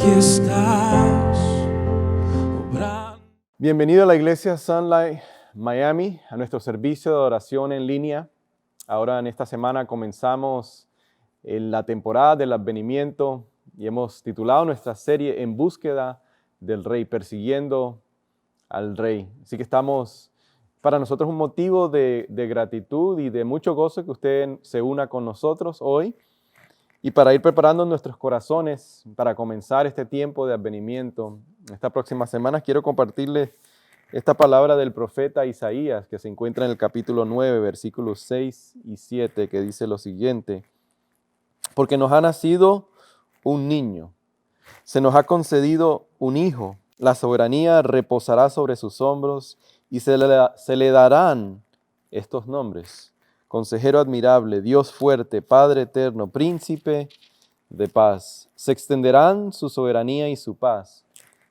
aquí estás obrando. Bienvenido a la iglesia Sunlight Miami, a nuestro servicio de oración en línea. Ahora en esta semana comenzamos en la temporada del advenimiento y hemos titulado nuestra serie En búsqueda del Rey, persiguiendo al Rey. Así que estamos, para nosotros, un motivo de gratitud y de mucho gozo que usted se una con nosotros hoy. Y para ir preparando nuestros corazones para comenzar este tiempo de advenimiento, esta próxima semana quiero compartirles esta palabra del profeta Isaías que se encuentra en el capítulo 9, versículos 6 y 7, que dice lo siguiente: porque nos ha nacido un niño, se nos ha concedido un hijo, la soberanía reposará sobre sus hombros y se le darán estos nombres: Consejero admirable, Dios fuerte, Padre eterno, Príncipe de paz. Se extenderán su soberanía y su paz,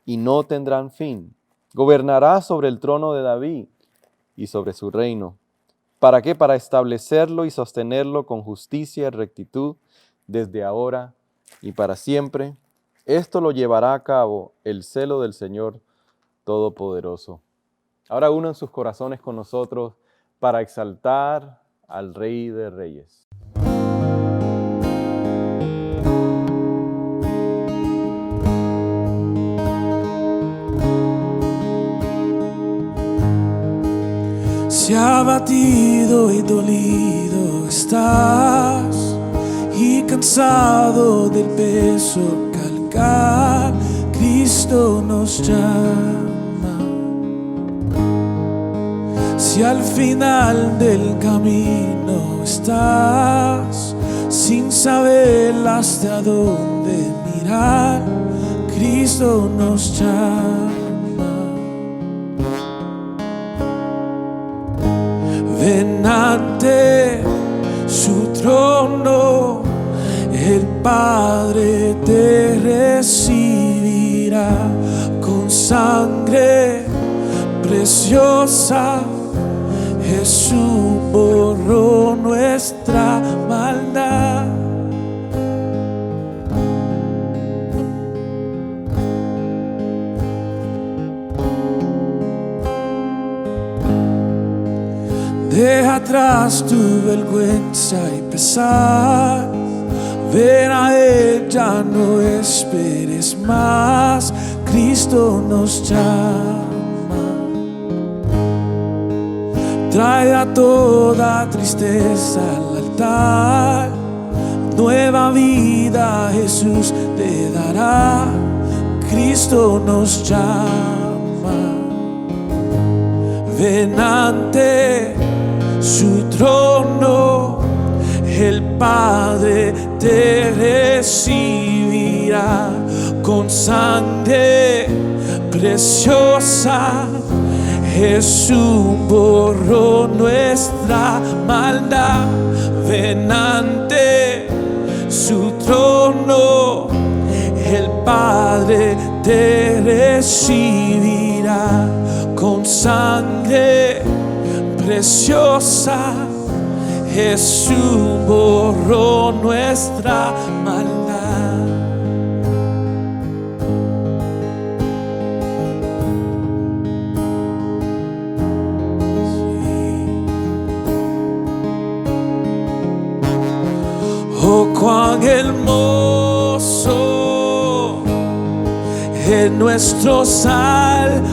y no tendrán fin. Gobernará sobre el trono de David y sobre su reino. ¿Para qué? Para establecerlo y sostenerlo con justicia y rectitud desde ahora y para siempre. Esto lo llevará a cabo el celo del Señor Todopoderoso. Ahora unan sus corazones con nosotros para exaltar al Rey de Reyes. Si abatido y dolido estás y cansado del peso cargar, Cristo nos llama. Si al final del camino estás sin saber hasta dónde mirar, Cristo nos llama. Ven ante su trono, el Padre te recibirá con sangre preciosa. Jesús borró nuestra maldad. Deja atrás tu vergüenza y pesar. Ven a Él, ya no esperes más. Cristo nos llama. Traiga toda tristeza al altar. Nueva vida Jesús te dará. Cristo nos llama. Ven ante su trono, el Padre te recibirá con sangre preciosa. Jesús borró nuestra maldad. Ven ante su trono, el Padre te recibirá con sangre preciosa. Jesús borró nuestra maldad. Oh, cuán hermoso es nuestro Salvador.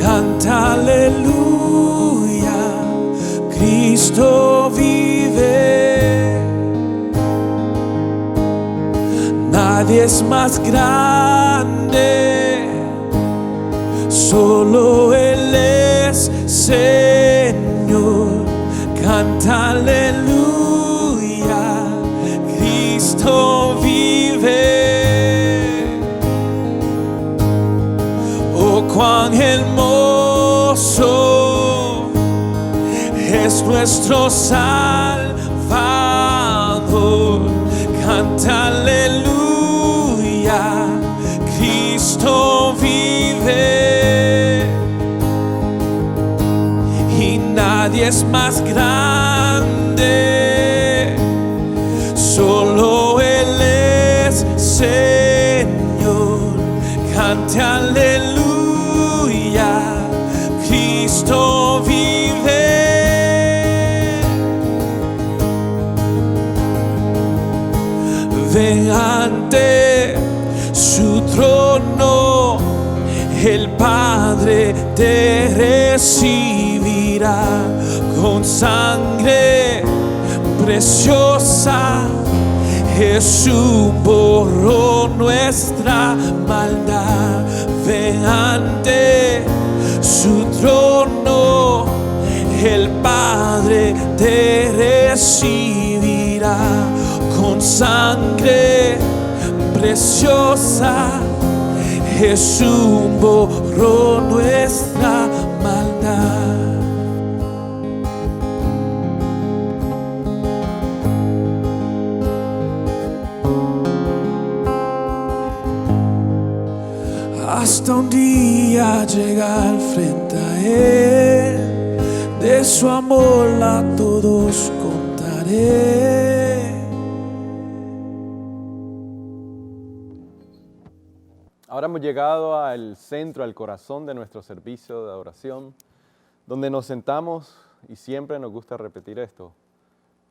Canta aleluya, Cristo vive. Nadie es más grande, solo Él es Señor. Canta aleluya, Cristo vive. Oh, cuán hermoso es nuestro Salvador. Canta aleluya, Cristo vive. Y nadie es más grande, solo Él es Señor, cante aleluya, Cristo vive. Ven ante su trono, el Padre te recibirá con sangre preciosa. Jesús borró nuestra maldad. Ven ante su trono, el Padre te recibirá con sangre preciosa. Jesús borró nuestra maldad. Hasta un día llegar frente a Él, de su amor a todos contaré. Ahora hemos llegado al centro, al corazón de nuestro servicio de adoración, donde nos sentamos, y siempre nos gusta repetir esto,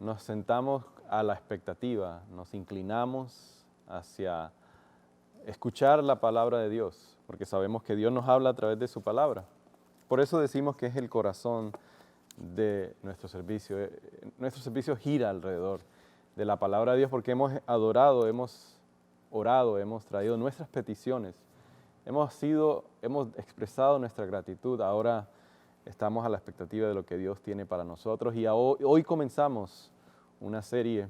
nos sentamos a la expectativa, nos inclinamos hacia escuchar la palabra de Dios, porque sabemos que Dios nos habla a través de su palabra. Por eso decimos que es el corazón de nuestro servicio. Nuestro servicio gira alrededor de la palabra de Dios, porque hemos adorado, hemos orado, hemos traído nuestras peticiones, hemos expresado nuestra gratitud. Ahora estamos a la expectativa de lo que Dios tiene para nosotros, y hoy comenzamos una serie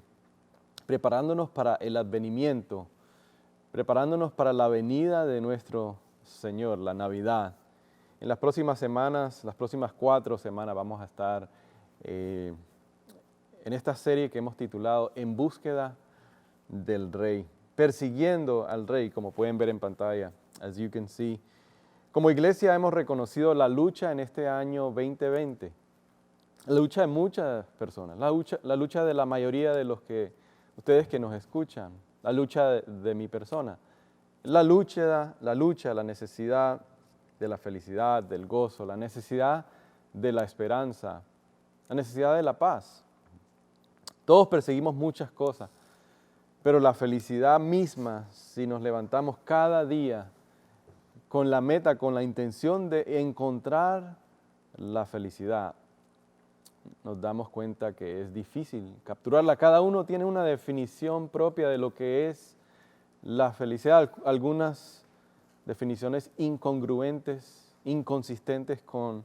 preparándonos para el advenimiento, preparándonos para la venida de nuestro Señor, la Navidad. En las próximas semanas, las próximas 4 semanas, vamos a estar en esta serie que hemos titulado En búsqueda del Rey, persiguiendo al Rey, como pueden ver en pantalla, as you can see. Como iglesia hemos reconocido la lucha en este año 2020, la lucha de muchas personas, la lucha de la mayoría de ustedes que nos escuchan, la lucha de mi persona, la necesidad de la felicidad, del gozo, la necesidad de la esperanza, la necesidad de la paz. Todos perseguimos muchas cosas, pero la felicidad misma, si nos levantamos cada día con la meta, con la intención de encontrar la felicidad, nos damos cuenta que es difícil capturarla. Cada uno tiene una definición propia de lo que es la felicidad. Algunas definiciones incongruentes, inconsistentes con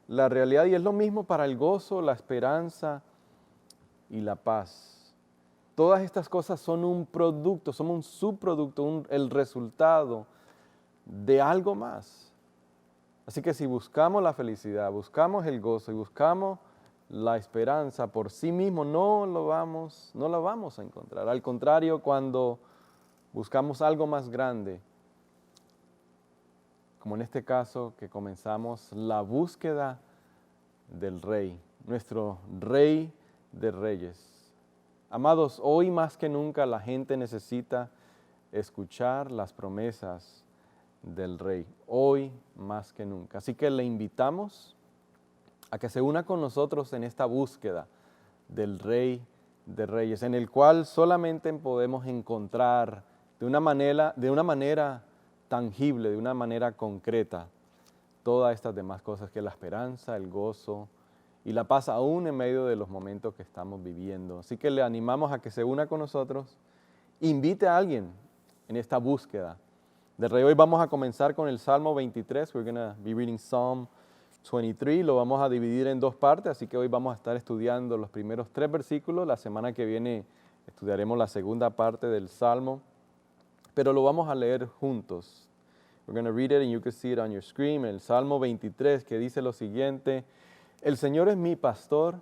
la realidad. Y es lo mismo para el gozo, la esperanza y la paz. Todas estas cosas son un producto, son un subproducto, el resultado de algo más. Así que si buscamos la felicidad, buscamos el gozo y buscamos la esperanza por sí mismo, no la vamos a encontrar. Al contrario, cuando buscamos algo más grande, como en este caso que comenzamos la búsqueda del Rey, nuestro Rey de Reyes. Amados, hoy más que nunca la gente necesita escuchar las promesas del Rey, hoy más que nunca. Así que le invitamos a que se una con nosotros en esta búsqueda del Rey de Reyes, en el cual solamente podemos encontrar de una manera tangible, de una manera concreta, todas estas demás cosas, que es la esperanza, el gozo y la paz, aún en medio de los momentos que estamos viviendo. Así que le animamos a que se una con nosotros, invite a alguien en esta búsqueda del Rey. Hoy vamos a comenzar con el Salmo 23, we're going to be reading Psalm 23, lo vamos a dividir en 2 partes, así que hoy vamos a estar estudiando los primeros 3 versículos, la semana que viene estudiaremos la segunda parte del Salmo, pero lo vamos a leer juntos. We're going to read it and you can see it on your screen. El Salmo 23, que dice lo siguiente: El Señor es mi pastor,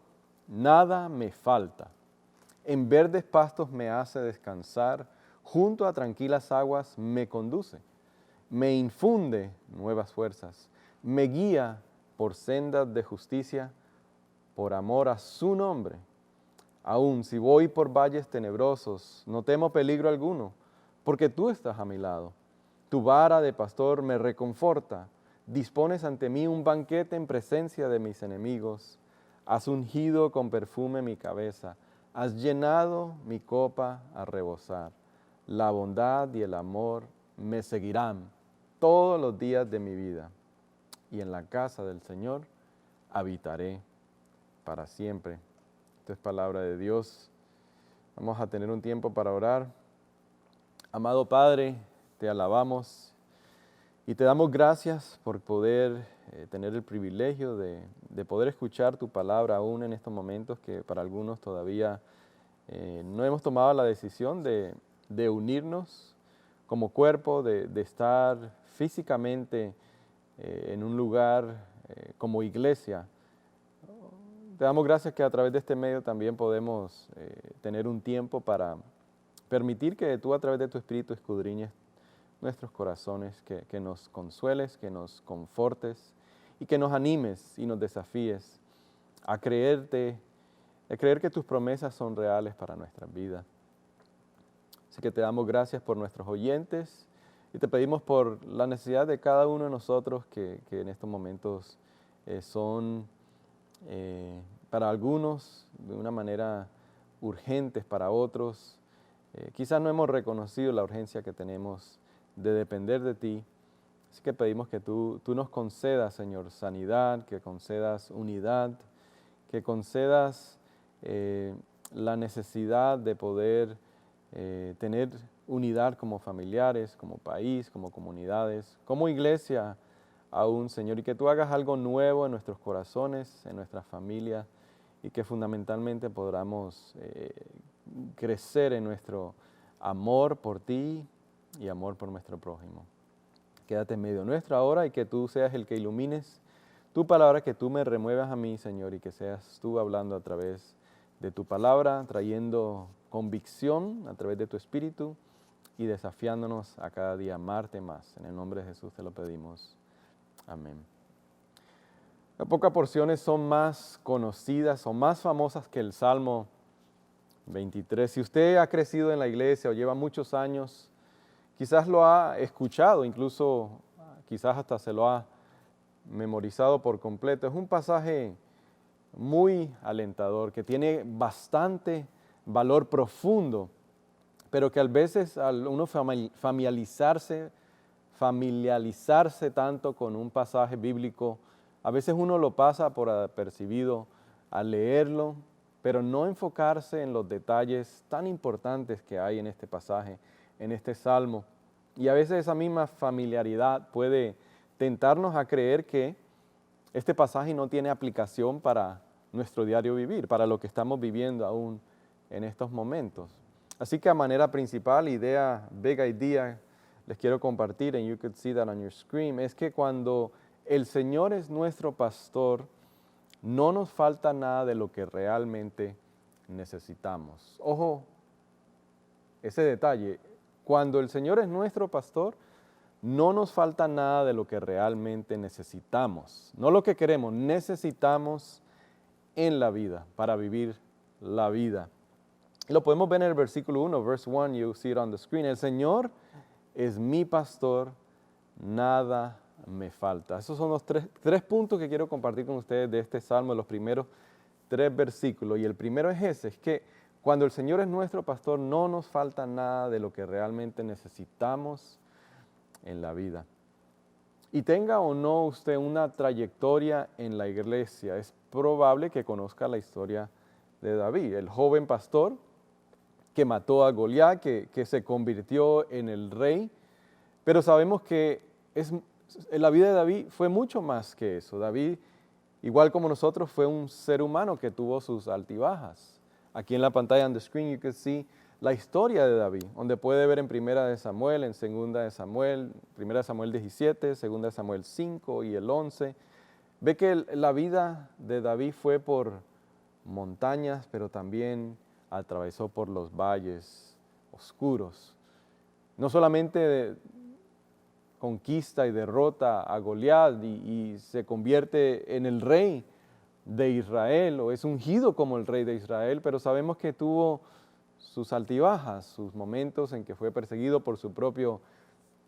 nada me falta. En verdes pastos me hace descansar, junto a tranquilas aguas me conduce. Me infunde nuevas fuerzas, me guía por sendas de justicia, por amor a su nombre. Aun si voy por valles tenebrosos, no temo peligro alguno, porque tú estás a mi lado. Tu vara de pastor me reconforta. Dispones ante mí un banquete en presencia de mis enemigos. Has ungido con perfume mi cabeza. Has llenado mi copa a rebosar. La bondad y el amor me seguirán todos los días de mi vida. Y en la casa del Señor habitaré para siempre. Esta es palabra de Dios. Vamos a tener un tiempo para orar. Amado Padre, te alabamos y te damos gracias por poder tener el privilegio de poder escuchar tu palabra aún en estos momentos que para algunos todavía no hemos tomado la decisión de unirnos como cuerpo, de estar físicamente en un lugar como iglesia. Te damos gracias que a través de este medio también podemos tener un tiempo para permitir que tú a través de tu Espíritu escudriñes nuestros corazones, que nos consueles, que nos confortes y que nos animes y nos desafíes a creer que tus promesas son reales para nuestras vidas. Así que te damos gracias por nuestros oyentes y te pedimos por la necesidad de cada uno de nosotros que en estos momentos son para algunos de una manera urgentes, para otros quizás no hemos reconocido la urgencia que tenemos de depender de ti. Así que pedimos que tú nos concedas, Señor, sanidad, que concedas unidad, que concedas la necesidad de poder tener unidad como familiares, como país, como comunidades, como iglesia aún, Señor, y que tú hagas algo nuevo en nuestros corazones, en nuestras familias, y que fundamentalmente podamos crecer en nuestro amor por ti y amor por nuestro prójimo. Quédate en medio nuestro ahora y que tú seas el que ilumines tu palabra, que tú me remuevas a mí, Señor, y que seas tú hablando a través de tu palabra, trayendo convicción a través de tu Espíritu y desafiándonos a cada día a amarte más. En el nombre de Jesús te lo pedimos. Amén. Las pocas porciones son más conocidas o más famosas que el Salmo 23. Si usted ha crecido en la iglesia o lleva muchos años, quizás lo ha escuchado, incluso quizás hasta se lo ha memorizado por completo. Es un pasaje muy alentador, que tiene bastante valor profundo, pero que a veces al uno familiarizarse tanto con un pasaje bíblico, a veces uno lo pasa por apercibido al leerlo, pero no enfocarse en los detalles tan importantes que hay en este pasaje, en este salmo. Y a veces esa misma familiaridad puede tentarnos a creer que este pasaje no tiene aplicación para nuestro diario vivir, para lo que estamos viviendo aún en estos momentos. Así que a manera principal, big idea, les quiero compartir, and you could see that on your screen, es que cuando el Señor es nuestro pastor, no nos falta nada de lo que realmente necesitamos. Ojo, ese detalle, cuando el Señor es nuestro pastor, no nos falta nada de lo que realmente necesitamos. No lo que queremos, necesitamos en la vida, para vivir la vida. Lo podemos ver en el versículo 1, verse 1, you see it on the screen. El Señor es mi pastor, nada me falta. Esos son los tres puntos que quiero compartir con ustedes de este salmo, de los primeros 3 versículos. Y el primero es ese, es que cuando el Señor es nuestro pastor, no nos falta nada de lo que realmente necesitamos en la vida. Y tenga o no usted una trayectoria en la iglesia, es probable que conozca la historia de David, el joven pastor que mató a Goliat, que se convirtió en el rey, pero sabemos que la vida de David fue mucho más que eso. David, igual como nosotros, fue un ser humano que tuvo sus altibajas. Aquí en la pantalla, on the screen, you can see la historia de David, donde puede ver en 1 Samuel, en 2 Samuel, 1 Samuel 17, 2 Samuel 5 y el 11. Ve que la vida de David fue por montañas, pero también atravesó por los valles oscuros. No solamente conquista y derrota a Goliat y se convierte en el rey de Israel, o es ungido como el rey de Israel, pero sabemos que tuvo sus altibajas, sus momentos en que fue perseguido por su propio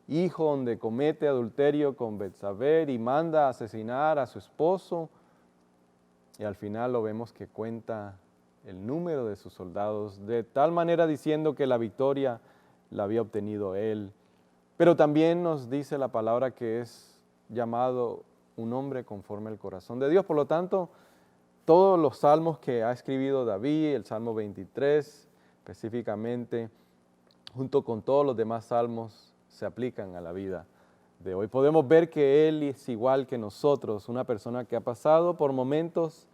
hijo, donde comete adulterio con Betsabé y manda a asesinar a su esposo. Y al final lo vemos que cuenta el número de sus soldados, de tal manera diciendo que la victoria la había obtenido él. Pero también nos dice la palabra que es llamado un hombre conforme al corazón de Dios. Por lo tanto, todos los salmos que ha escrito David, el Salmo 23 específicamente, junto con todos los demás salmos, se aplican a la vida de hoy. Podemos ver que él es igual que nosotros, una persona que ha pasado por momentos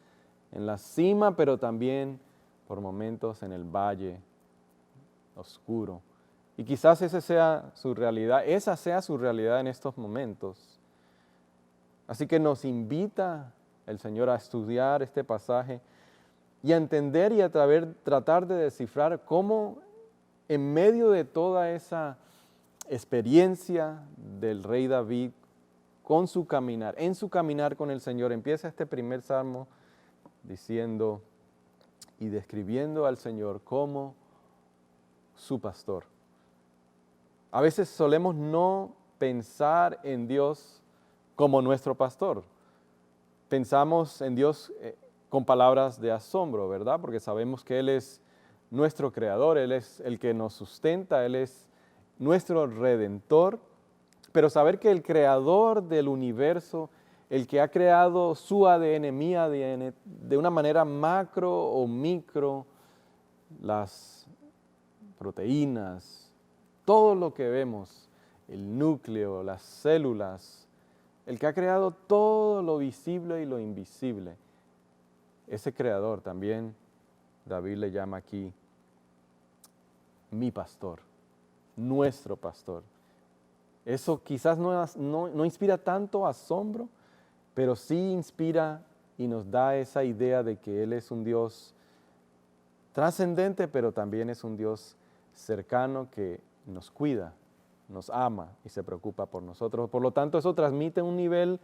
en la cima, pero también por momentos en el valle oscuro. Y quizás esa sea su realidad en estos momentos. Así que nos invita el Señor a estudiar este pasaje y a entender y a tratar de descifrar cómo en medio de toda esa experiencia del rey David en su caminar con el Señor, empieza este primer salmo diciendo y describiendo al Señor como su pastor. A veces solemos no pensar en Dios como nuestro pastor. Pensamos en Dios con palabras de asombro, ¿verdad? Porque sabemos que Él es nuestro creador, Él es el que nos sustenta, Él es nuestro redentor. Pero saber que el creador del universo, el que ha creado su ADN, mi ADN, de una manera macro o micro, las proteínas, todo lo que vemos, el núcleo, las células, el que ha creado todo lo visible y lo invisible, ese creador también David le llama aquí mi pastor, nuestro pastor. Eso quizás no inspira tanto asombro, pero sí inspira y nos da esa idea de que Él es un Dios trascendente, pero también es un Dios cercano que nos cuida, nos ama y se preocupa por nosotros. Por lo tanto, eso transmite un nivel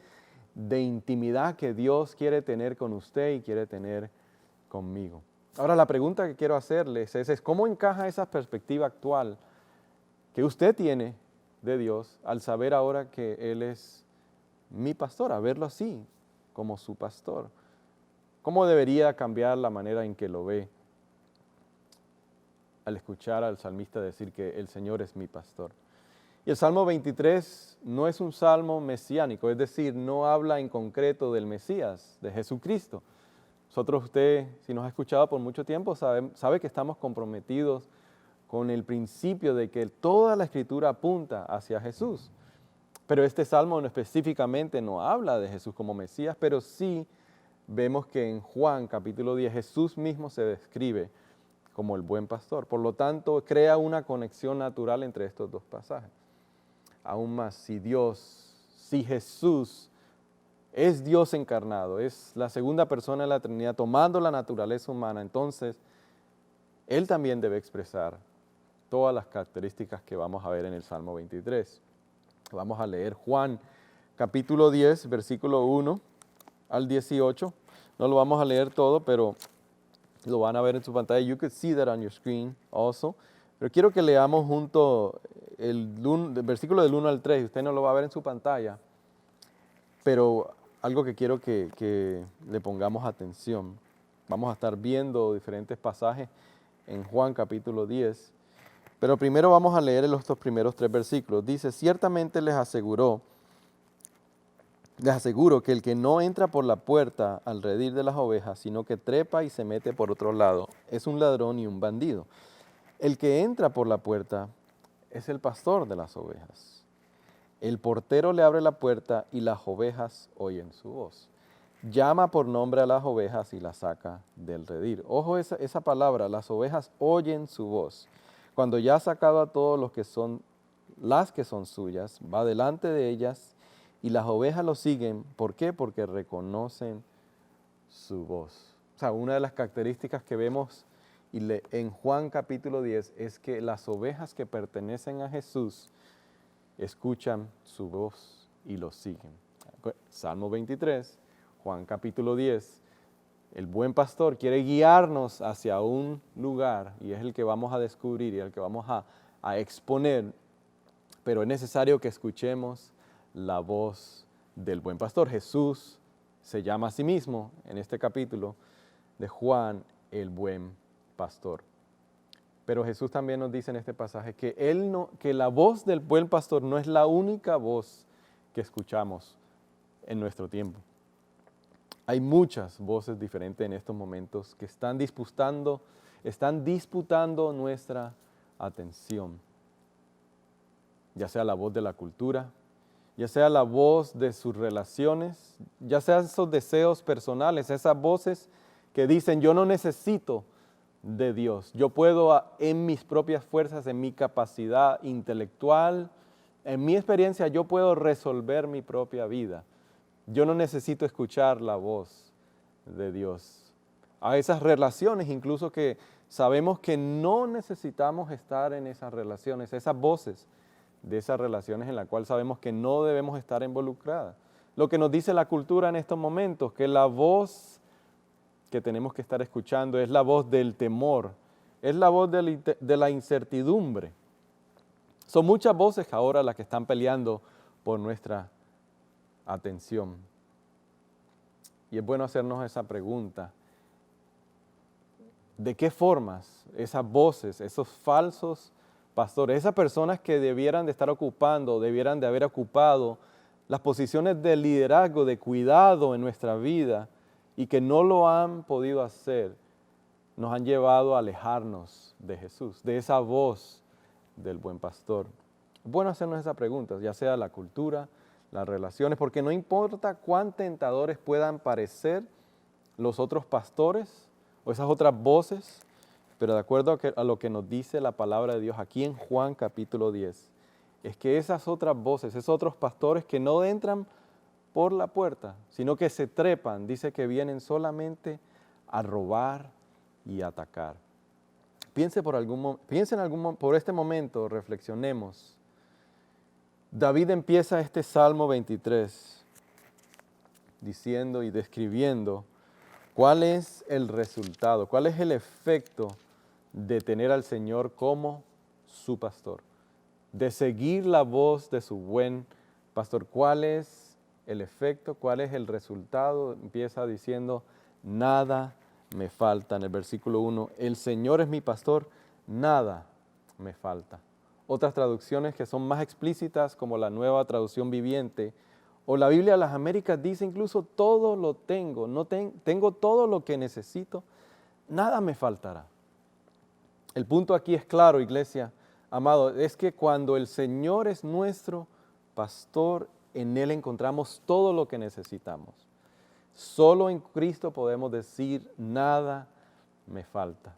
de intimidad que Dios quiere tener con usted y quiere tener conmigo. Ahora, la pregunta que quiero hacerles es ¿cómo encaja esa perspectiva actual que usted tiene de Dios al saber ahora que Él es mi pastor, a verlo así, como su pastor? ¿Cómo debería cambiar la manera en que lo ve al escuchar al salmista decir que el Señor es mi pastor? Y el Salmo 23 no es un salmo mesiánico, es decir, no habla en concreto del Mesías, de Jesucristo. Nosotros, usted, si nos ha escuchado por mucho tiempo, sabe que estamos comprometidos con el principio de que toda la Escritura apunta hacia Jesús. Pero este salmo específicamente no habla de Jesús como Mesías, pero sí vemos que en Juan capítulo 10 Jesús mismo se describe como el buen pastor. Por lo tanto, crea una conexión natural entre estos dos pasajes. Aún más, si Jesús es Dios encarnado, es la segunda persona de la Trinidad tomando la naturaleza humana, entonces Él también debe expresar todas las características que vamos a ver en el Salmo 23. Vamos a leer Juan capítulo 10, versículo 1 al 18. No lo vamos a leer todo, pero lo van a ver en su pantalla. You could see that on your screen also. Pero quiero que leamos junto el versículo del 1 al 3. Usted no lo va a ver en su pantalla, pero algo que quiero que le pongamos atención. Vamos a estar viendo diferentes pasajes en Juan capítulo 10. Pero primero vamos a leer estos primeros 3 versículos. Dice, ciertamente les aseguro que el que no entra por la puerta al redil de las ovejas, sino que trepa y se mete por otro lado, es un ladrón y un bandido. El que entra por la puerta es el pastor de las ovejas. El portero le abre la puerta y las ovejas oyen su voz. Llama por nombre a las ovejas y las saca del redil. Ojo esa palabra, las ovejas oyen su voz. Cuando ya ha sacado a todos las que son suyas, va delante de ellas y las ovejas lo siguen. ¿Por qué? Porque reconocen su voz. O sea, una de las características que vemos en Juan capítulo 10 es que las ovejas que pertenecen a Jesús escuchan su voz y lo siguen. Salmo 23, Juan capítulo 10, El buen pastor quiere guiarnos hacia un lugar y es el que vamos a descubrir y el que vamos a exponer, pero es necesario que escuchemos la voz del buen pastor. Jesús se llama a sí mismo en este capítulo de Juan el buen pastor. Pero Jesús también nos dice en este pasaje que la voz del buen pastor no es la única voz que escuchamos en nuestro tiempo. Hay muchas voces diferentes en estos momentos que están disputando nuestra atención. Ya sea la voz de la cultura, ya sea la voz de sus relaciones, ya sea esos deseos personales, esas voces que dicen yo no necesito de Dios. Yo puedo en mis propias fuerzas, en mi capacidad intelectual, en mi experiencia, yo puedo resolver mi propia vida. Yo no necesito escuchar la voz de Dios. A esas relaciones incluso que sabemos que no necesitamos estar en esas relaciones, esas voces de esas relaciones en las cuales sabemos que no debemos estar involucradas. Lo que nos dice la cultura en estos momentos, que la voz que tenemos que estar escuchando es la voz del temor, es la voz de la incertidumbre. Son muchas voces ahora las que están peleando por nuestra atención. Y es bueno hacernos esa pregunta. ¿De qué formas esas voces, esos falsos pastores, esas personas que debieran de estar ocupando, debieran de haber ocupado las posiciones de liderazgo, de cuidado en nuestra vida y que no lo han podido hacer, nos han llevado a alejarnos de Jesús, de esa voz del buen pastor? Es bueno hacernos esa pregunta, ya sea la cultura, las relaciones, porque no importa cuán tentadores puedan parecer los otros pastores o esas otras voces, pero de acuerdo a lo que nos dice la palabra de Dios aquí en Juan capítulo 10, es que esas otras voces, esos otros pastores que no entran por la puerta, sino que se trepan, dice que vienen solamente a robar y atacar. Piense por este momento, reflexionemos. David empieza este Salmo 23 diciendo y describiendo cuál es el resultado, cuál es el efecto de tener al Señor como su pastor, de seguir la voz de su buen pastor. ¿Cuál es el efecto? ¿Cuál es el resultado? Empieza diciendo, nada me falta. En el versículo 1, el Señor es mi pastor, nada me falta. Otras traducciones que son más explícitas, como la Nueva Traducción Viviente, o la Biblia de las Américas dice incluso, todo lo tengo, tengo todo lo que necesito, nada me faltará. El punto aquí es claro, iglesia, amado, es que cuando el Señor es nuestro pastor, en Él encontramos todo lo que necesitamos. Solo en Cristo podemos decir, nada me falta.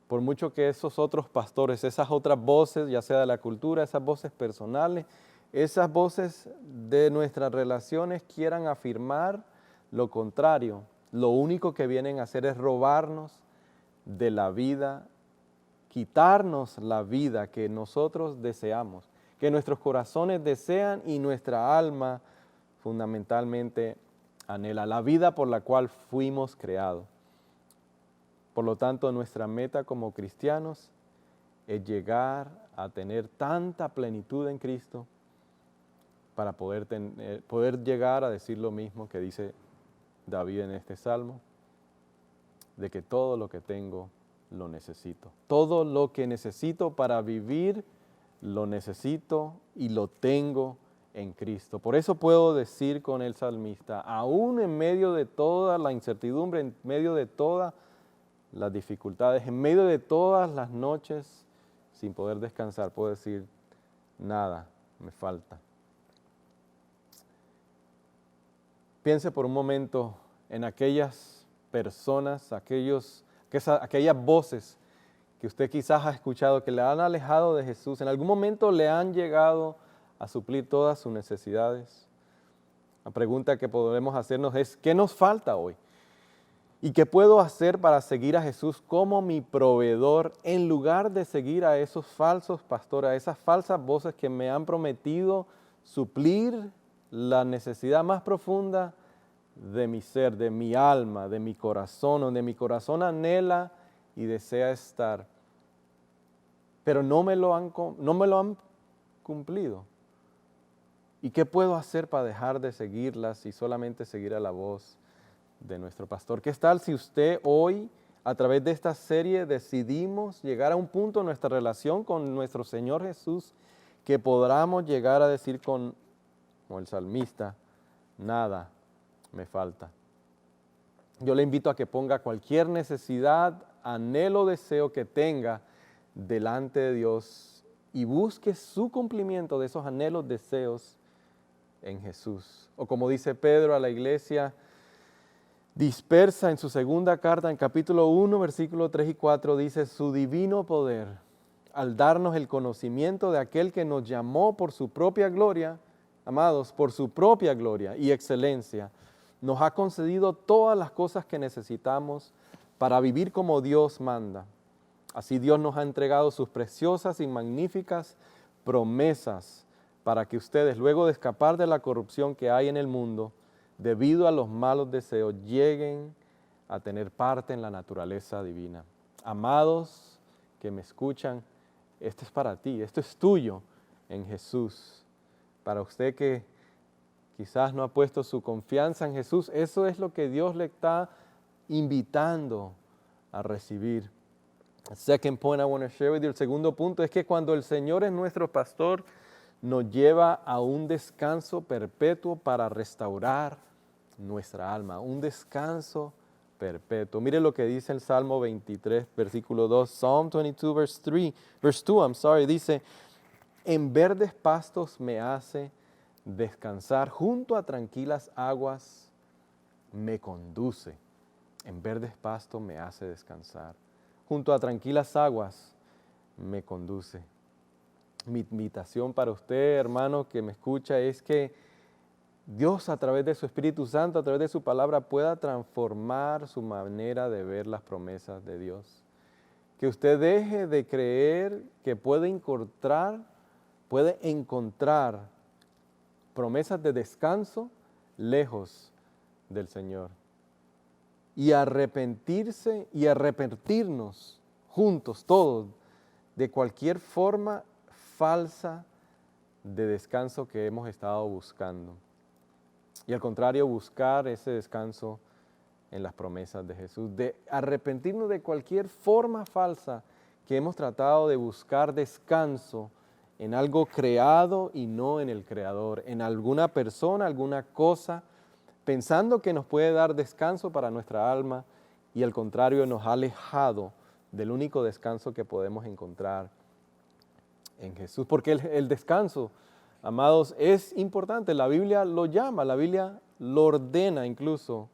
Por mucho que esos otros pastores, esas otras voces, ya sea de la cultura, esas voces personales, esas voces de nuestras relaciones quieran afirmar lo contrario, lo único que vienen a hacer es robarnos de la vida, quitarnos la vida que nosotros deseamos, que nuestros corazones desean y nuestra alma fundamentalmente anhela, la vida por la cual fuimos creados. Por lo tanto, nuestra meta como cristianos es llegar a tener tanta plenitud en Cristo para poder llegar a decir lo mismo que dice David en este Salmo, de que todo lo que tengo lo necesito. Todo lo que necesito para vivir lo necesito y lo tengo en Cristo. Por eso puedo decir con el salmista, aún en medio de toda la incertidumbre, en medio de todas las dificultades, en medio de todas las noches sin poder descansar, puedo decir, nada me falta. Piense por un momento en aquellas personas, aquellas voces que usted quizás ha escuchado que le han alejado de Jesús. En algún momento le han llegado a suplir todas sus necesidades. La pregunta que podemos hacernos es, ¿qué nos falta hoy? ¿Y qué puedo hacer para seguir a Jesús como mi proveedor en lugar de seguir a esos falsos pastores, a esas falsas voces que me han prometido suplir la necesidad más profunda de mi ser, de mi alma, de mi corazón, donde mi corazón anhela y desea estar, pero no me lo han cumplido. ¿Y qué puedo hacer para dejar de seguirlas y solamente seguir a la voz de nuestro pastor? ¿Qué tal si usted hoy, a través de esta serie, decidimos llegar a un punto en nuestra relación con nuestro Señor Jesús que podamos llegar a decir como el salmista, nada me falta? Yo le invito a que ponga cualquier necesidad, anhelo, deseo que tenga delante de Dios y busque su cumplimiento de esos anhelos, deseos en Jesús. O como dice Pedro a la iglesia dispersa en su segunda carta, en capítulo 1, versículos 3 y 4, dice: su divino poder, al darnos el conocimiento de aquel que nos llamó por su propia gloria, amados, por su propia gloria y excelencia, nos ha concedido todas las cosas que necesitamos para vivir como Dios manda. Así Dios nos ha entregado sus preciosas y magníficas promesas para que ustedes, luego de escapar de la corrupción que hay en el mundo, debido a los malos deseos, lleguen a tener parte en la naturaleza divina. Amados que me escuchan, esto es para ti, esto es tuyo en Jesús. Para usted que quizás no ha puesto su confianza en Jesús, eso es lo que Dios le está invitando a recibir. The second point I want to share with you, el segundo punto es que cuando el Señor es nuestro pastor, nos lleva a un descanso perpetuo para restaurar nuestra alma, un descanso perpetuo. Mire lo que dice el Salmo 23, versículo 2, Psalm 22, verse 2, dice: en verdes pastos me hace descansar, junto a tranquilas aguas me conduce. En verdes pastos me hace descansar, junto a tranquilas aguas me conduce. Mi invitación para usted, hermano, que me escucha, es que Dios, a través de su Espíritu Santo, a través de su palabra, pueda transformar su manera de ver las promesas de Dios. Que usted deje de creer que puede encontrar promesas de descanso lejos del Señor. Y arrepentirse y arrepentirnos juntos, todos, de cualquier forma falsa de descanso que hemos estado buscando. Y al contrario, buscar ese descanso en las promesas de Jesús. De arrepentirnos de cualquier forma falsa que hemos tratado de buscar descanso en algo creado y no en el Creador, en alguna persona, alguna cosa, pensando que nos puede dar descanso para nuestra alma, y al contrario nos ha alejado del único descanso que podemos encontrar en Jesús. Porque el descanso, amados, es importante. La Biblia lo llama, la Biblia lo ordena incluso.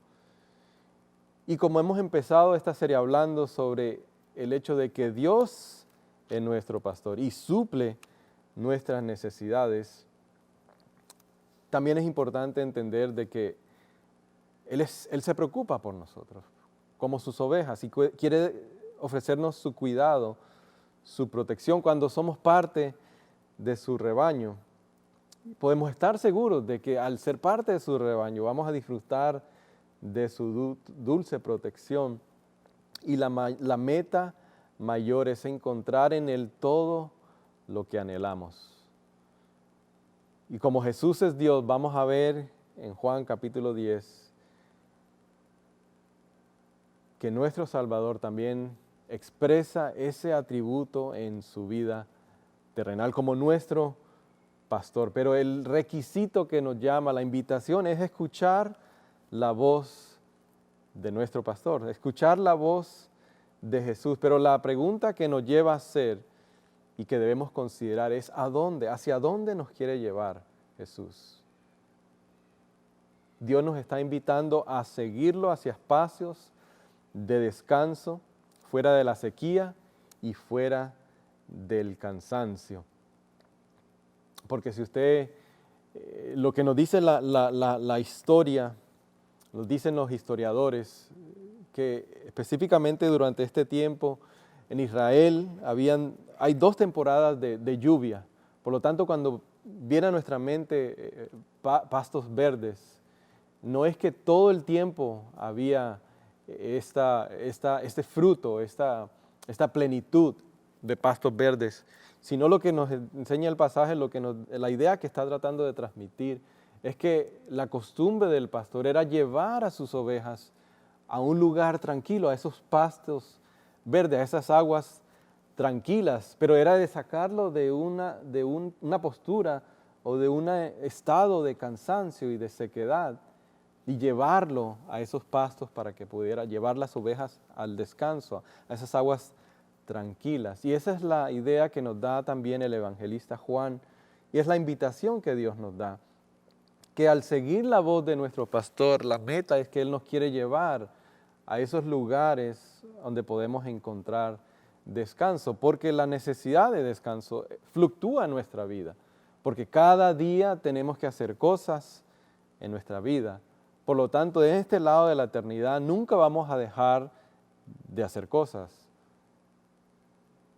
Y como hemos empezado esta serie hablando sobre el hecho de que Dios es nuestro pastor y suple nuestras necesidades, también es importante entender de que Él se preocupa por nosotros, como sus ovejas, y quiere ofrecernos su cuidado, su protección cuando somos parte de su rebaño. Podemos estar seguros de que al ser parte de su rebaño vamos a disfrutar de su dulce protección, y la meta mayor es encontrar en Él todo lo que anhelamos. Y como Jesús es Dios, vamos a ver en Juan capítulo 10 que nuestro Salvador también expresa ese atributo en su vida terrenal como nuestro pastor. Pero el requisito que nos llama, la invitación, es escuchar la voz de nuestro pastor, escuchar la voz de Jesús. Pero la pregunta que nos lleva a hacer y que debemos considerar es: ¿hacia dónde nos quiere llevar Jesús? Dios nos está invitando a seguirlo hacia espacios de descanso, fuera de la sequía y fuera del cansancio. Porque si usted, lo que nos dice la historia, nos dicen los historiadores, que específicamente durante este tiempo en Israel hay 2 temporadas de lluvia. Por lo tanto, cuando viene a nuestra mente pastos verdes, no es que todo el tiempo había este fruto, esta plenitud de pastos verdes, sino lo que nos enseña el pasaje, la idea que está tratando de transmitir, es que la costumbre del pastor era llevar a sus ovejas a un lugar tranquilo, a esos pastos verdes, a esas aguas tranquilas, pero era de sacarlo de una postura o de un estado de cansancio y de sequedad y llevarlo a esos pastos para que pudiera llevar las ovejas al descanso, a esas aguas tranquilas. Y esa es la idea que nos da también el evangelista Juan, y es la invitación que Dios nos da, que al seguir la voz de nuestro pastor, la meta es que Él nos quiere llevar a esos lugares donde podemos encontrar descanso, porque la necesidad de descanso fluctúa en nuestra vida, porque cada día tenemos que hacer cosas en nuestra vida. Por lo tanto, en este lado de la eternidad nunca vamos a dejar de hacer cosas,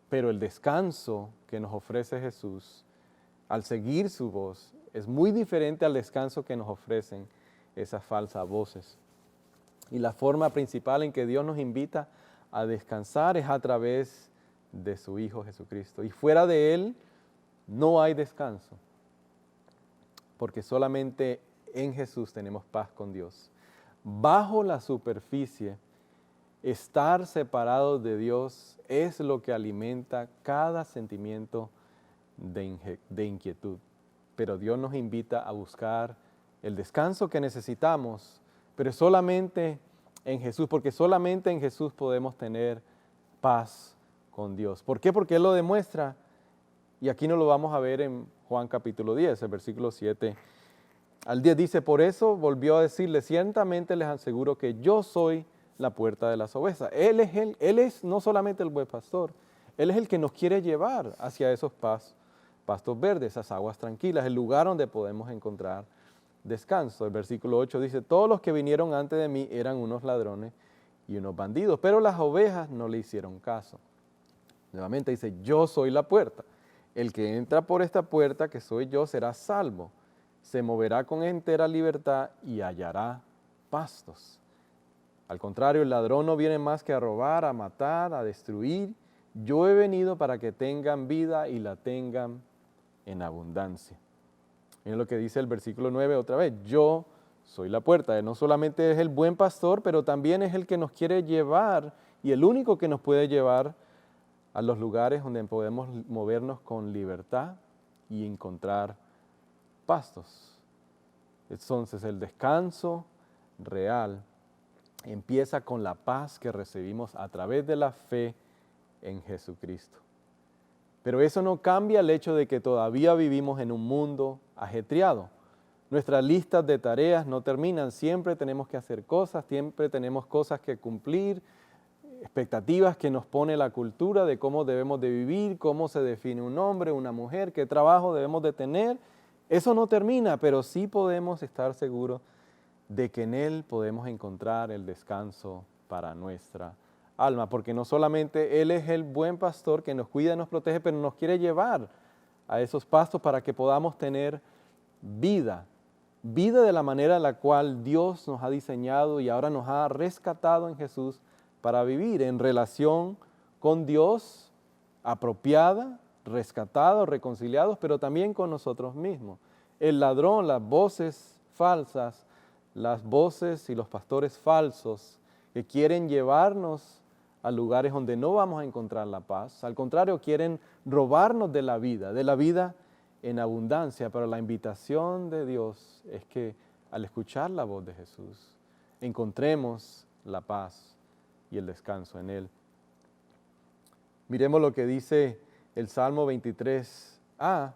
pero el descanso que nos ofrece Jesús al seguir su voz es muy diferente al descanso que nos ofrecen esas falsas voces. Y la forma principal en que Dios nos invita a descansar es a través de su Hijo Jesucristo. Y fuera de Él no hay descanso, porque solamente en Jesús tenemos paz con Dios. Bajo la superficie, estar separados de Dios es lo que alimenta cada sentimiento de inquietud. Pero Dios nos invita a buscar el descanso que necesitamos, pero solamente en Jesús, porque solamente en Jesús podemos tener paz con Dios. ¿Por qué? Porque Él lo demuestra, y aquí nos lo vamos a ver en Juan capítulo 10, el versículo 7 al 10 dice, por eso volvió a decirle, ciertamente les aseguro que yo soy la puerta de las ovejas. Él es no solamente el buen pastor, Él es el que nos quiere llevar hacia esos pastos verdes, esas aguas tranquilas, el lugar donde podemos encontrar descanso. El versículo 8 dice, todos los que vinieron antes de mí eran unos ladrones y unos bandidos, pero las ovejas no le hicieron caso. Nuevamente dice, yo soy la puerta. El que entra por esta puerta, que soy yo, será salvo. Se moverá con entera libertad y hallará pastos. Al contrario, el ladrón no viene más que a robar, a matar, a destruir. Yo he venido para que tengan vida y la tengan en abundancia. Miren lo que dice el versículo 9 otra vez. Yo soy la puerta. Él no solamente es el buen pastor, pero también es el que nos quiere llevar y el único que nos puede llevar a los lugares donde podemos movernos con libertad y encontrar pastos. Entonces el descanso real empieza con la paz que recibimos a través de la fe en Jesucristo. Pero eso no cambia el hecho de que todavía vivimos en un mundo ajetreado. Nuestras listas de tareas no terminan, siempre tenemos que hacer cosas, siempre tenemos cosas que cumplir, expectativas que nos pone la cultura de cómo debemos de vivir, cómo se define un hombre, una mujer, qué trabajo debemos de tener. Eso no termina, pero sí podemos estar seguros de que en Él podemos encontrar el descanso para nuestra alma, porque no solamente Él es el buen pastor que nos cuida y nos protege, pero nos quiere llevar a esos pastos para que podamos tener vida de la manera en la cual Dios nos ha diseñado y ahora nos ha rescatado en Jesús para vivir en relación con Dios, apropiada, rescatados, reconciliados, pero también con nosotros mismos. El ladrón, las voces falsas, las voces y los pastores falsos que quieren llevarnos a lugares donde no vamos a encontrar la paz, al contrario, quieren robarnos de la vida en abundancia, pero la invitación de Dios es que al escuchar la voz de Jesús, encontremos la paz y el descanso en Él. Miremos lo que dice el Salmo 23a.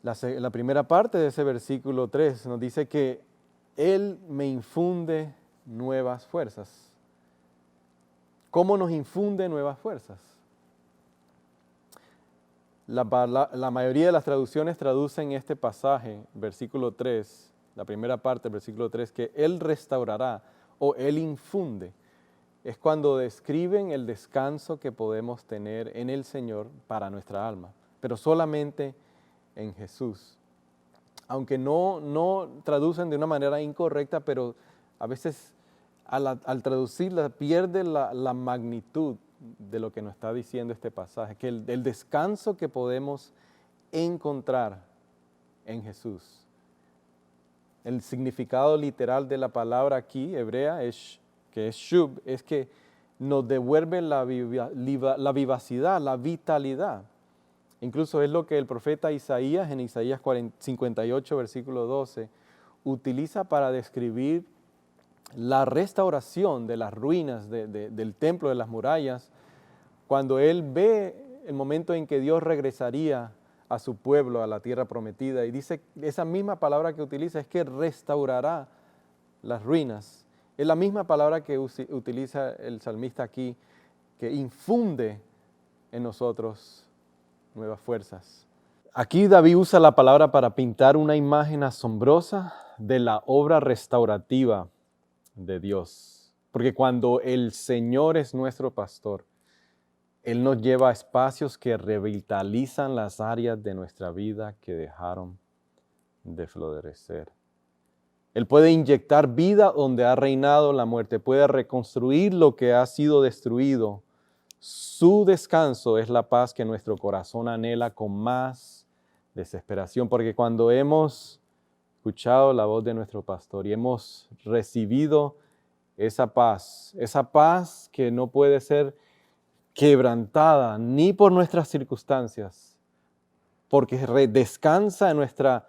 La primera parte de ese versículo 3 nos dice que Él me infunde nuevas fuerzas. ¿Cómo nos infunde nuevas fuerzas? La mayoría de las traducciones traducen este pasaje, versículo 3, la primera parte del versículo 3, que Él restaurará o Él infunde. Es cuando describen el descanso que podemos tener en el Señor para nuestra alma, pero solamente en Jesús. aunque no traducen de una manera incorrecta, pero a veces al traducirla pierde la magnitud de lo que nos está diciendo este pasaje, que el descanso que podemos encontrar en Jesús. El significado literal de la palabra aquí, hebrea, que es shub, es que nos devuelve la vivacidad, la vitalidad. Incluso es lo que el profeta Isaías, en Isaías 58, versículo 12, utiliza para describir la restauración de las ruinas del templo, de las murallas, cuando él ve el momento en que Dios regresaría a su pueblo, a la tierra prometida. Y dice, esa misma palabra que utiliza es que restaurará las ruinas. Es la misma palabra que utiliza el salmista aquí, que infunde en nosotros nuevas fuerzas. Aquí David usa la palabra para pintar una imagen asombrosa de la obra restaurativa de Dios. Porque cuando el Señor es nuestro pastor, Él nos lleva a espacios que revitalizan las áreas de nuestra vida que dejaron de florecer. Él puede inyectar vida donde ha reinado la muerte, puede reconstruir lo que ha sido destruido. Su descanso es la paz que nuestro corazón anhela con más desesperación, porque cuando hemos escuchado la voz de nuestro pastor y hemos recibido esa paz que no puede ser quebrantada ni por nuestras circunstancias, porque descansa en nuestra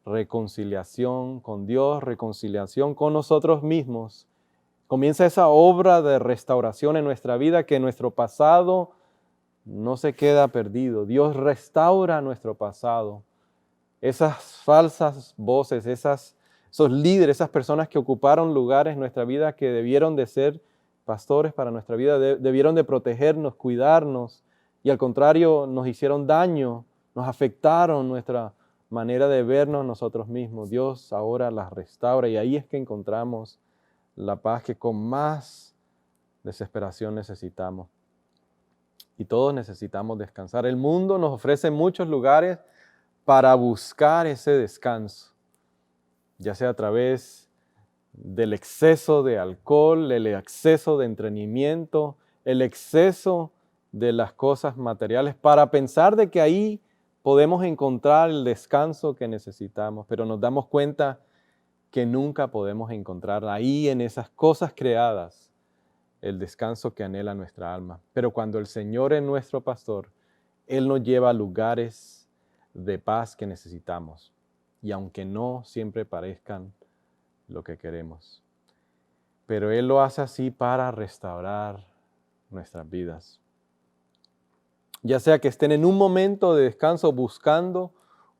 reconciliación con Dios, reconciliación con nosotros mismos. Comienza esa obra de restauración en nuestra vida, que nuestro pasado no se queda perdido. Dios restaura nuestro pasado. Esas falsas voces, esos líderes, esas personas que ocuparon lugares en nuestra vida que debieron de ser pastores para nuestra vida, debieron de protegernos, cuidarnos, y al contrario nos hicieron daño, nos afectaron nuestra manera de vernos nosotros mismos. Dios ahora las restaura, y ahí es que encontramos la paz que con más desesperación necesitamos. Y todos necesitamos descansar. El mundo nos ofrece muchos lugares para buscar ese descanso, ya sea a través del exceso de alcohol, el exceso de entretenimiento, el exceso de las cosas materiales, para pensar de que ahí podemos encontrar el descanso que necesitamos, pero nos damos cuenta que nunca podemos encontrar ahí en esas cosas creadas el descanso que anhela nuestra alma. Pero cuando el Señor es nuestro pastor, Él nos lleva a lugares de paz que necesitamos, y aunque no siempre parezcan lo que queremos, pero Él lo hace así para restaurar nuestras vidas. Ya sea que estén en un momento de descanso buscando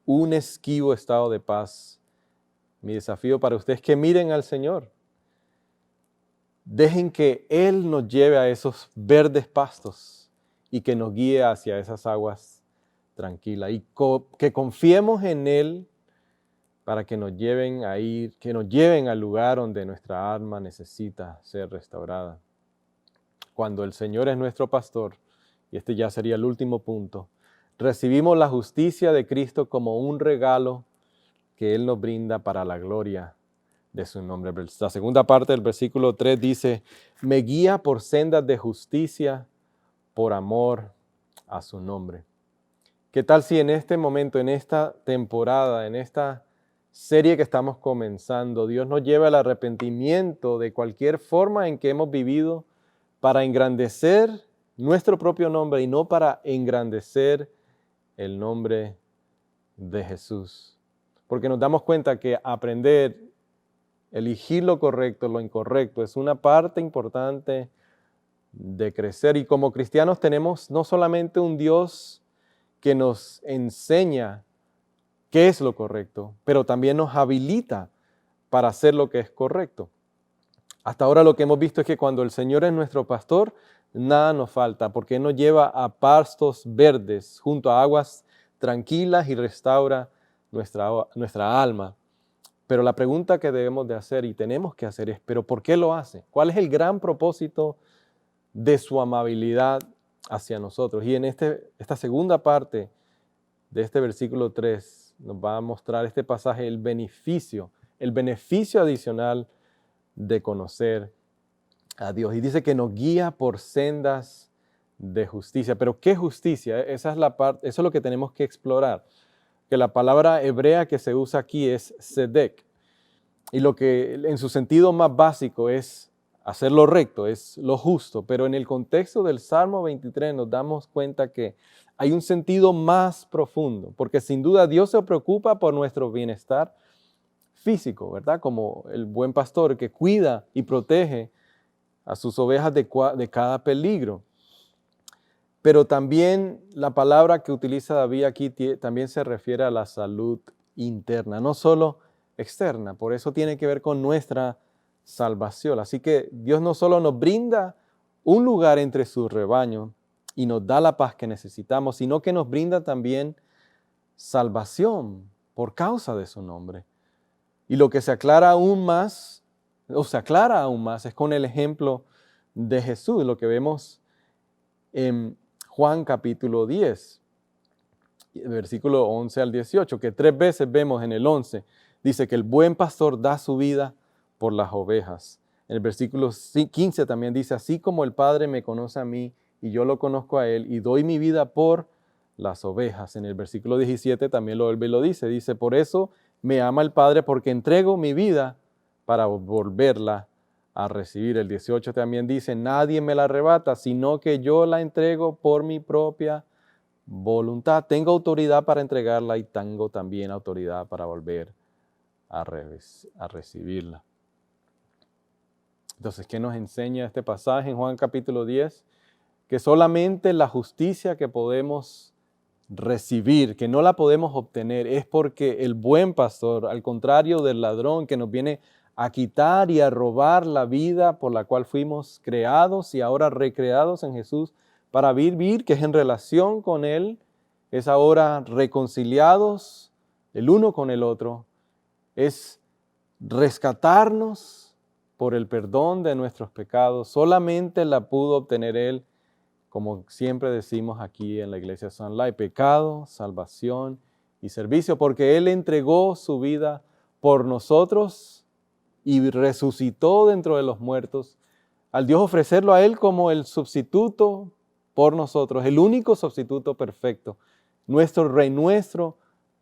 un esquivo estado de paz, mi desafío para ustedes es que miren al Señor. Dejen que Él nos lleve a esos verdes pastos y que nos guíe hacia esas aguas tranquilas, y que confiemos en Él para que nos lleven a ir, que nos lleven al lugar donde nuestra alma necesita ser restaurada. Cuando el Señor es nuestro pastor, y este ya sería el último punto, recibimos la justicia de Cristo como un regalo que Él nos brinda para la gloria de su nombre. La segunda parte del versículo 3 dice, me guía por sendas de justicia por amor a su nombre. ¿Qué tal si en este momento, en esta temporada, en esta serie que estamos comenzando, Dios nos lleva al arrepentimiento de cualquier forma en que hemos vivido para engrandecer nuestro propio nombre y no para engrandecer el nombre de Jesús? Porque nos damos cuenta que aprender, elegir lo correcto, lo incorrecto, es una parte importante de crecer. Y como cristianos tenemos no solamente un Dios que nos enseña qué es lo correcto, pero también nos habilita para hacer lo que es correcto. Hasta ahora lo que hemos visto es que cuando el Señor es nuestro pastor, nada nos falta, porque Él nos lleva a pastos verdes, junto a aguas tranquilas, y restaura nuestra alma. Pero la pregunta que debemos de hacer y tenemos que hacer es, ¿pero por qué lo hace? ¿Cuál es el gran propósito de su amabilidad hacia nosotros? Y en esta segunda parte de este versículo 3, nos va a mostrar este pasaje el beneficio adicional de conocer a Dios. Y dice que nos guía por sendas de justicia. Pero ¿qué justicia? Esa es la parte, eso es lo que tenemos que explorar. Que la palabra hebrea que se usa aquí es tzedek. Y lo que en su sentido más básico es hacer lo recto, es lo justo. Pero en el contexto del Salmo 23 nos damos cuenta que hay un sentido más profundo, porque sin duda Dios se preocupa por nuestro bienestar físico, ¿verdad? Como el buen pastor que cuida y protege a sus ovejas de cada peligro. Pero también la palabra que utiliza David aquí también se refiere a la salud interna, no solo externa. Por eso tiene que ver con nuestra salvación. Así que Dios no solo nos brinda un lugar entre su rebaño y nos da la paz que necesitamos, sino que nos brinda también salvación por causa de su nombre. Y lo que se aclara aún más es con el ejemplo de Jesús, lo que vemos en Juan capítulo 10, versículo 11 al 18, que 3 veces vemos en el 11, dice que el buen pastor da su vida por las ovejas. En el versículo 15 también dice, así como el Padre me conoce a mí y yo lo conozco a él y doy mi vida por las ovejas. En el versículo 17 también lo dice, por eso me ama el Padre porque entrego mi vida para volverla a recibir. El 18 también dice, nadie me la arrebata, sino que yo la entrego por mi propia voluntad. Tengo autoridad para entregarla y tengo también autoridad para volver a recibirla. Entonces, ¿qué nos enseña este pasaje en Juan capítulo 10? Que solamente la justicia que podemos recibir, que no la podemos obtener, es porque el buen pastor, al contrario del ladrón que nos viene a quitar y a robar la vida por la cual fuimos creados y ahora recreados en Jesús para vivir, que es en relación con Él, es ahora reconciliados el uno con el otro, es rescatarnos por el perdón de nuestros pecados. Solamente la pudo obtener Él, como siempre decimos aquí en la iglesia Sunlight, pecado, salvación y servicio, porque Él entregó su vida por nosotros y resucitó dentro de los muertos, al Dios ofrecerlo a Él como el sustituto por nosotros, el único sustituto perfecto, nuestro Rey, nuestro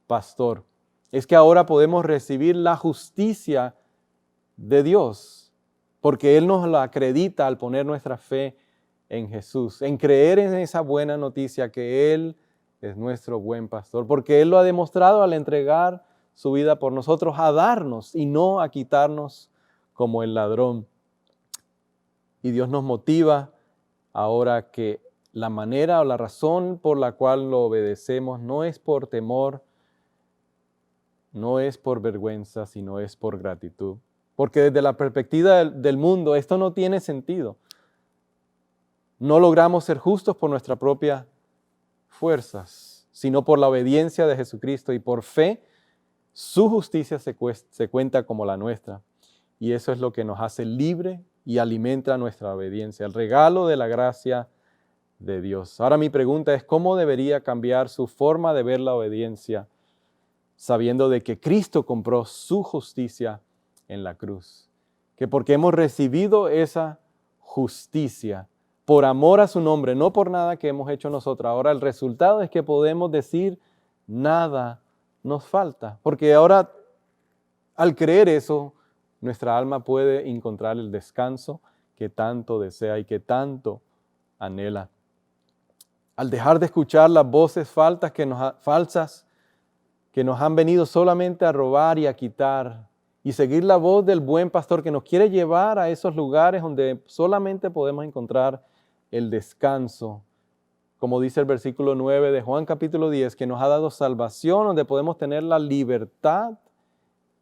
Pastor. Es que ahora podemos recibir la justicia de Dios, porque Él nos la acredita al poner nuestra fe en Jesús, en creer en esa buena noticia que Él es nuestro buen pastor, porque Él lo ha demostrado al entregar su vida por nosotros, a darnos y no a quitarnos como el ladrón. Y Dios nos motiva ahora que la manera o la razón por la cual lo obedecemos no es por temor, no es por vergüenza, sino es por gratitud. Porque desde la perspectiva del mundo esto no tiene sentido. No logramos ser justos por nuestras propias fuerzas, sino por la obediencia de Jesucristo y por fe, su justicia se cuenta como la nuestra. Y eso es lo que nos hace libre y alimenta nuestra obediencia, el regalo de la gracia de Dios. Ahora mi pregunta es, ¿cómo debería cambiar su forma de ver la obediencia, sabiendo de que Cristo compró su justicia en la cruz? Que porque hemos recibido esa justicia, por amor a su nombre, no por nada que hemos hecho nosotros. Ahora el resultado es que podemos decir, nada nos falta. Porque ahora, al creer eso, nuestra alma puede encontrar el descanso que tanto desea y que tanto anhela. Al dejar de escuchar las voces falsas que nos han venido solamente a robar y a quitar, y seguir la voz del buen pastor que nos quiere llevar a esos lugares donde solamente podemos encontrar el descanso, como dice el versículo 9 de Juan capítulo 10, que nos ha dado salvación, donde podemos tener la libertad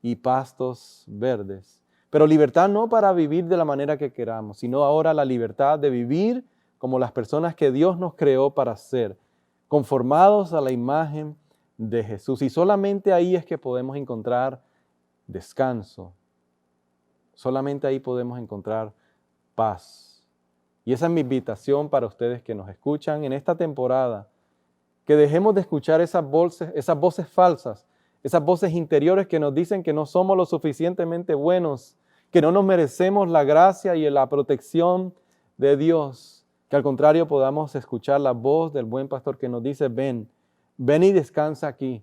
y pastos verdes. Pero libertad no para vivir de la manera que queramos, sino ahora la libertad de vivir como las personas que Dios nos creó para ser, conformados a la imagen de Jesús. Y solamente ahí es que podemos encontrar descanso. Solamente ahí podemos encontrar paz. Y esa es mi invitación para ustedes que nos escuchan en esta temporada, que dejemos de escuchar esas voces falsas esas voces interiores que nos dicen que no somos lo suficientemente buenos, que no nos merecemos la gracia y la protección de Dios, que al contrario podamos escuchar la voz del buen pastor que nos dice, ven y descansa aquí,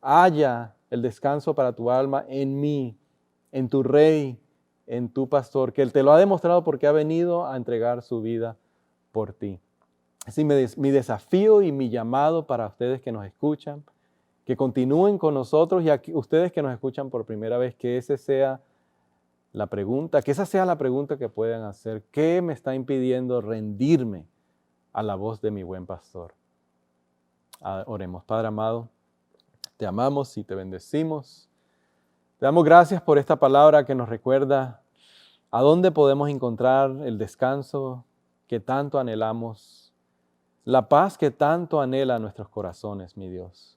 halla el descanso para tu alma en mí, en tu Rey, en tu pastor, que Él te lo ha demostrado porque ha venido a entregar su vida por ti. Así mi desafío y mi llamado para ustedes que nos escuchan, que continúen con nosotros y a ustedes que nos escuchan por primera vez, que esa sea la pregunta que puedan hacer. ¿Qué me está impidiendo rendirme a la voz de mi buen pastor? Oremos. Padre amado, te amamos y te bendecimos. Te damos gracias por esta palabra que nos recuerda a dónde podemos encontrar el descanso que tanto anhelamos, la paz que tanto anhela nuestros corazones, mi Dios.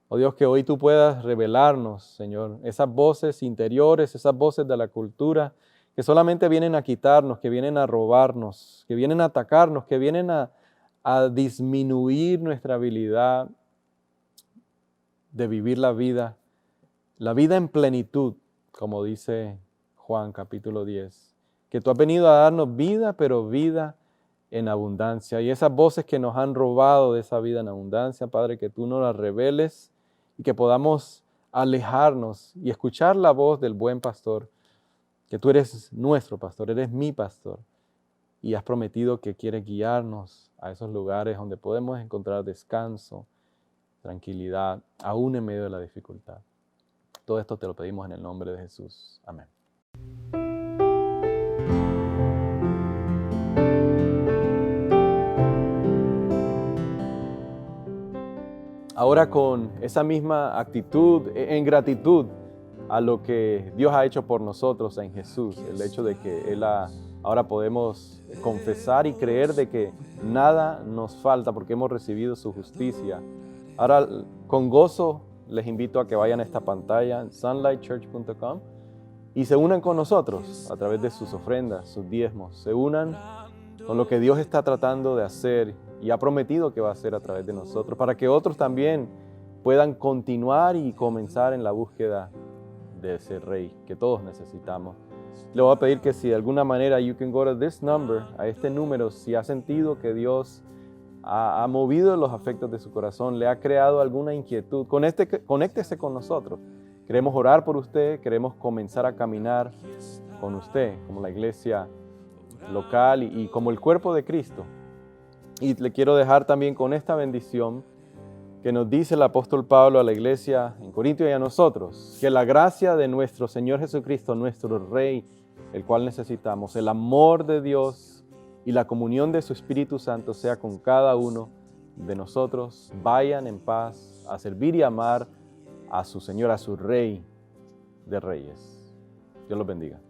Oh Dios, que hoy tú puedas revelarnos, Señor, esas voces interiores, esas voces de la cultura que solamente vienen a quitarnos, que vienen a robarnos, que vienen a atacarnos, que vienen a disminuir nuestra habilidad de vivir la vida en plenitud, como dice Juan capítulo 10, que tú has venido a darnos vida, pero vida en abundancia. Y esas voces que nos han robado de esa vida en abundancia, Padre, que tú nos las reveles y que podamos alejarnos y escuchar la voz del buen pastor, que tú eres nuestro pastor, eres mi pastor, y has prometido que quieres guiarnos a esos lugares donde podemos encontrar descanso, tranquilidad, aún en medio de la dificultad. Todo esto te lo pedimos en el nombre de Jesús. Amén. Ahora con esa misma actitud, en gratitud a lo que Dios ha hecho por nosotros en Jesús, el hecho de que ahora podemos confesar y creer de que nada nos falta porque hemos recibido su justicia. Ahora con gozo les invito a que vayan a esta pantalla en sunlightchurch.com y se unan con nosotros a través de sus ofrendas, sus diezmos. Se unan con lo que Dios está tratando de hacer y ha prometido que va a hacer a través de nosotros, para que otros también puedan continuar y comenzar en la búsqueda de ese Rey que todos necesitamos. Le voy a pedir que si de alguna manera you can go to this number, a este número, si ha sentido que Dios ha movido los afectos de su corazón, le ha creado alguna inquietud, conéctese con nosotros. Queremos orar por usted, queremos comenzar a caminar con usted como la iglesia local y como el cuerpo de Cristo. Y le quiero dejar también con esta bendición que nos dice el apóstol Pablo a la iglesia en Corintio y a nosotros, que la gracia de nuestro Señor Jesucristo, nuestro Rey, el cual necesitamos, el amor de Dios y la comunión de su Espíritu Santo sea con cada uno de nosotros. Vayan en paz a servir y amar a su Señor, a su Rey de Reyes. Dios los bendiga.